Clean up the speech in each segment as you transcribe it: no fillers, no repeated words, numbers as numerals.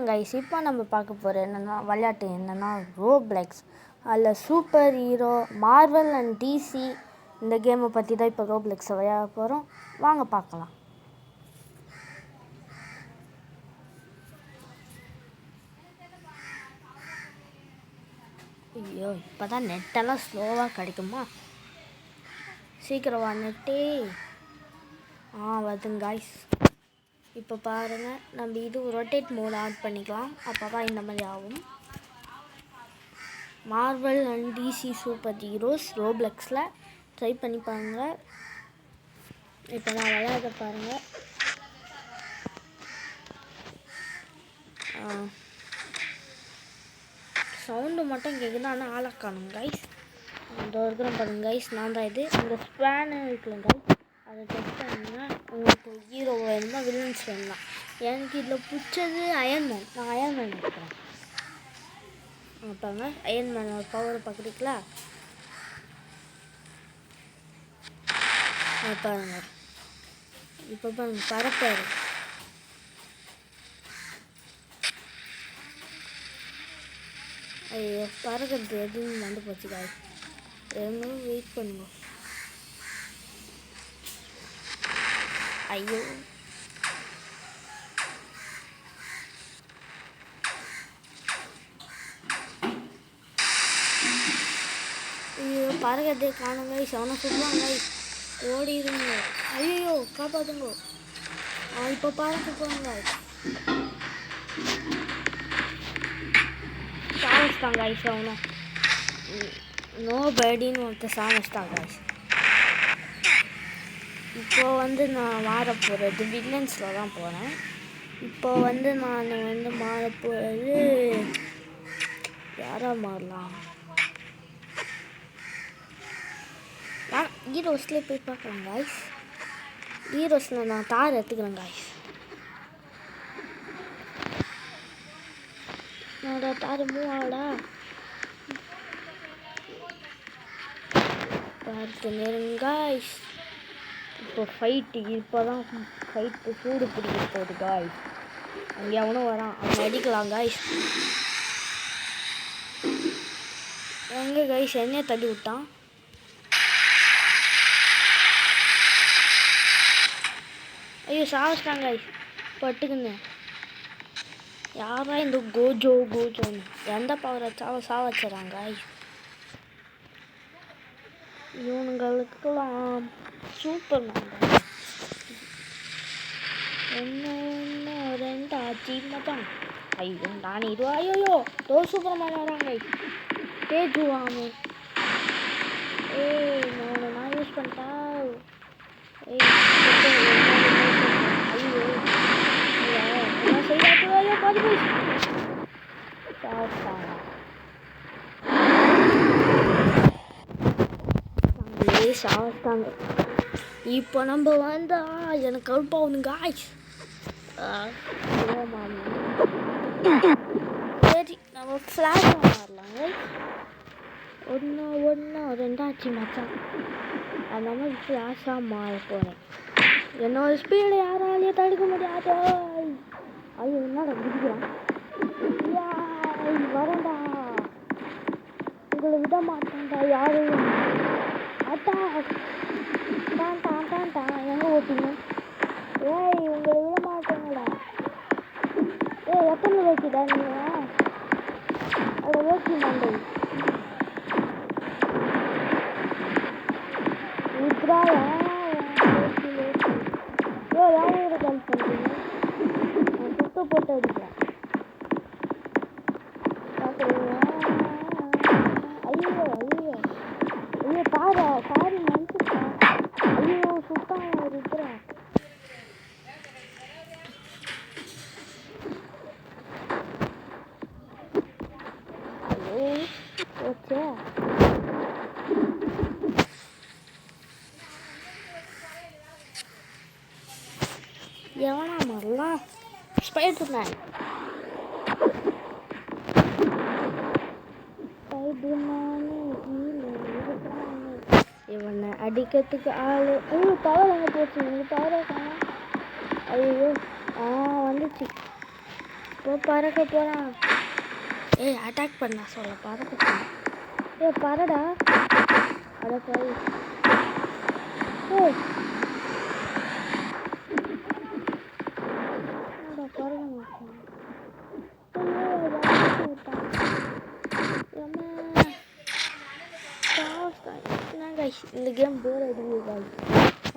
Guys இப்போ நம்ம பார்க்க போகிற விளையாட்டு என்னென்னா ரோப்ளெக்ஸ். அதில் superhero Marvel and DC இந்த கேமை பற்றி தான் இப்போ ரோப்ளெக்ஸை விளையாட போகிறோம். வாங்க பார்க்கலாம். ஐயோ இப்போ தான் நெட்டெல்லாம் ஸ்லோவாக கிடைக்குமா? சீக்கிரம் வா நெட்டே. வருதுங்க காய்ஸ். இப்போ பாருங்கள், நம்ம இது ரொட்டேட் மோட் ஆட் பண்ணிக்கலாம். அப்போ தான் இந்த மாதிரி ஆகும். Marvel and DC superheroes ரோப்ளெக்ஸில் ட்ரை பண்ணி பாருங்கள். இப்போ நான் விளையாட பாருங்கள். சவுண்டு மட்டும் கேட்குது, ஆனால் ஆளை காணும் கைஸ். அந்த இருக்கிறோம் பாருங்க கைஸ், நான் தான் இது. இந்த ஸ்பேனு இருக்குல்ல கைஸ், அதை டெஸ்ட் பண்ணுங்கள். உங்களுக்கு ஹீரோ வேணுமா வில்லன்ஸ் வேணுமா? எனக்கு இதில் பிடிச்சது அயன்மேன். நான் அயன்மேன் இருக்கிறேன். பாருங்க, அயன்மேன் பவர் பார்க்குறீங்களா? பாருங்க, இப்போ பாருங்க பறப்பாரு. ஐயோ பறக்கிறது எதுவும் வந்து போச்சு காய்ஸ். எதுவும் வெயிட் பண்ணுங்க. ஐயோ ஐயோ பறக்கிறதே காணும் கைஸ். அவனை சொல்லுவாங்க கைஸ், ஓடிடுங்க. ஐயோ காப்பாற்றுங்க. இப்போ பறக்க போங்க. சாமிச்சிட்டாங்க கைஸ். அவனும் நோ பேடின்னு ஒருத்தர் சாமிச்சிட்டாங்க கைஸ். இப்போ நான் மாற போகிறது வில்லன்ஸில் தான் போகிறேன். இப்போ நான் மாற போகிறது யாராக மாறலாம்? நான் ஹீரோஸ்லேயே போய் பார்க்குறேன் காய்ஸ். ஹீரோஸில் நான் தார் எடுத்துக்கிறேன் காய்ஸ். என்னோட தார் மூவாடா பார்த்து நேருங்க காய்ஸ். இப்போ ஃபைட்டு, இப்போ தான் ஃபைட்டு சூடு பிடிக்க போகுது காய்ஸ். அங்கே அவனும் வரான், அவனை அடிக்கலாம் காய்ஸ். எங்கே காய்ஸ் என்னையே தள்ளி விட்டான். ஐயோ சாவச்சிட்டாங்க காய்ஸ். பட்டுக்குன்னு யாரா இந்த கோஜோன்னு எந்த பவரை சாவச்சிட்றாங்க காய்ஸ். இவனுங்களுக்கெல்லாம் சூப்பர் ஒன்று ரெண்டு ஆச்சு மச்சான். ஐயோ நான் இது ஐயோ தோ சூப்பரமான வராங்க தேஜுவாமே. நான் யூஸ் பண்ணிட்டா. ஐயோ செய்யா பாதி போய் சாப்பிட்டாங்க. இப்போ நம்ம வந்தா எனக்கு கழுப்பாகுது காய்ஸ். சரி நம்ம ஃப்ளாஷ் மாறலாங்க. ஒன்று ரெண்டாச்சு மச்சான். அந்த மாதிரி ஃப்ளாஷாக மாற போகிறேன். என்னோட ஸ்பீடு யாராலையும் தடுக்க முடியாது. ஐயோ என்னடா குதிக்கிறான். வரண்டா, உங்களை விட மாட்டேன்டா யாரையும். அட்டா எங்கே ஓட்டிங்க? உங்களை விட மாட்டேங்கடா. எத்தனை ஓட்டிடா நீங்கள்? அதை ஓட்டி மாண்டே உத்ரா யாரோட கால் பண்ணுறீங்க? நான் சுத்த போட்டு அடிக்கிறேன் பார்க்குறீங்க. ஐயோ சாரி நினச்சிட்டேன். ஐயோ சுத்தம் இருக்கிறேன். ஐயோ ஓச்சே. எவனா மாறலாம்? ஸ்பைடர்மேன் இவனை அடிக்கிறதுக்கு ஆள். ஐயோ பவர் எங்கே போச்சு? நீங்கள் பவரை காணும். ஐயோ வந்துச்சு. பறக்க போகிறான். ஏய் அட்டாக் பண்ண சொல்ல பறக்க போகிறான். ஏய் பறடா. அட போய் ஏய் பறக்க மாட்டேன். இந்த கேம் போர் அடிக்குது.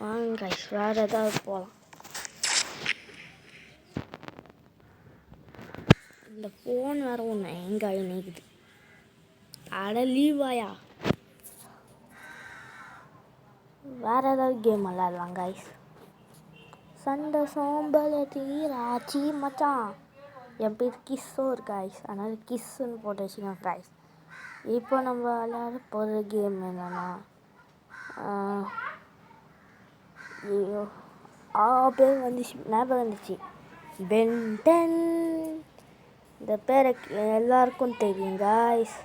வாங்க கைஸ் வேறு ஏதாவது போகலாம். இந்த ஃபோன் வேறு ஒன்று எங்கே இணைக்குது. அட லீவாயா. வேறு ஏதாவது கேம் விளாட்லாம் கைஸ். சண்டை சோம்பல தீராச்சி மச்சான். என் பேர் கிஸ்ஸோர் கைஸ், அதனால் கிஸ்ஸுன்னு போட்டு வச்சுக்கோங்க கைஸ். இப்போ நம்ம விளையாட போகிற கேம் என்னென்னா ஐயோ பேர் வந்துச்சு, ஞாபகம் வந்துச்சு. பென் 10. இந்த பேரை எல்லாருக்கும் தெரியும் கைஸ்.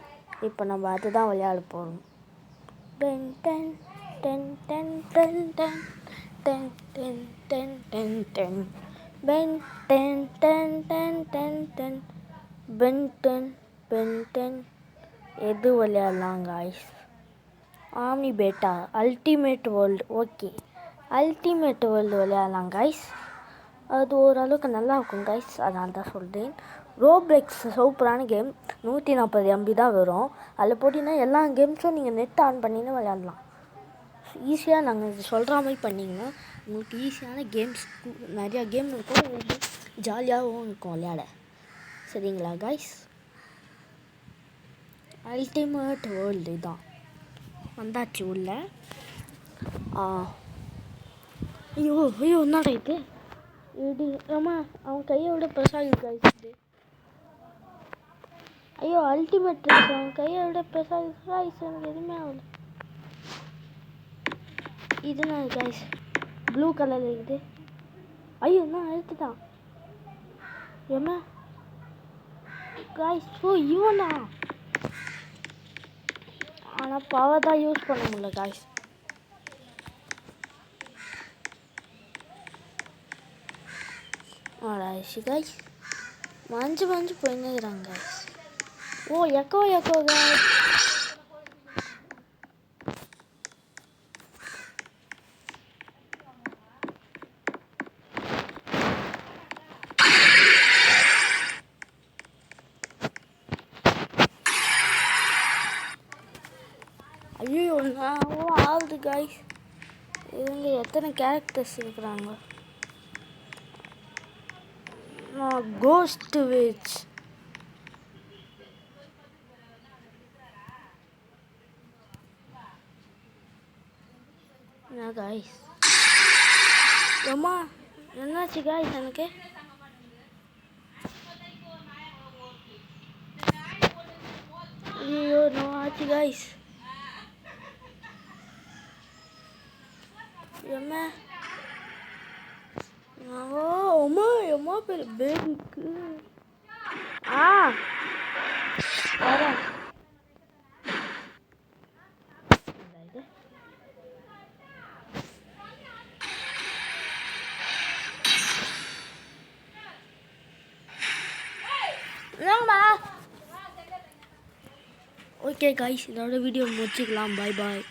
இப்போ நம்ம அதுதான் விளையாட போகிறோம். Pen 10 10 10 10 10 10 10 10 10 10 Ben 10 10 10 10 10 Ben 10 Ben 10. எது விளையாடலாம் guys? Omni beta ultimate world. Okay ultimate world விளையாடலாம் கைஸ். அது ஓரளவுக்கு நல்லா இருக்கும் கைஸ், அதனால தான் சொல்கிறேன். ரோப்ளெக்ஸ் சூப்பரான கேம். 140 MB தான் வரும். அதில் போட்டிங்கன்னா எல்லா கேம்ஸும் நீங்கள் நெட் ஆன் பண்ணின்னு விளையாடலாம். ஈஸியாக நாங்கள் இது சொல்கிற மாதிரி பண்ணிங்கன்னா உங்களுக்கு ஈஸியான கேம்ஸ் நிறையா கேம் இருக்கும். உங்களுக்கு ஜாலியாகவும் இருக்கும் விளையாட. சரிங்களா கைஸ்? அல்டிமேட் வேர்ல்டு தான் வந்தாச்சு உள்ள. ஐயோ ஐயோ என்னடா இது? இது ஆமா அவன் கையை விட பெருசாக கைஸ். ஐயோ அல்டிமேட் அவன் கையை விட பெருசாக கைஸ். எனக்கு எதுவுமே ஆகல. இதுனா கைஸ் ப்ளூ கலரில் இருக்குது. ஐயோ என்ன அழுத்துட்டான் என்ன கைஸ்? ஸோ இவனா? ஆனால் பவர் தான் யூஸ் பண்ண முடியல கைஸ். ஆடாச்சு கைஸ். மஞ்சு போயின்னுக்குறாங்க கைஸ். ஓ எக்கோ கைஸ். ஐயோ நான் ஆகுது கைஸ். இவங்க எத்தனை கேரக்டர்ஸ் இருக்கிறாங்க? கோஸ்ட் விச் என்ன கைஸ்? அம்மா என்னாச்சு கைஸ்? எனக்கு ஐயோ நான் ஆச்சு கைஸ். எம்மா அம்மா பேர் பேபிக்கு வரேன். ஓகே கைஸ் இதோட வீடியோ முடிச்சுக்கலாம். பாய் பாய்.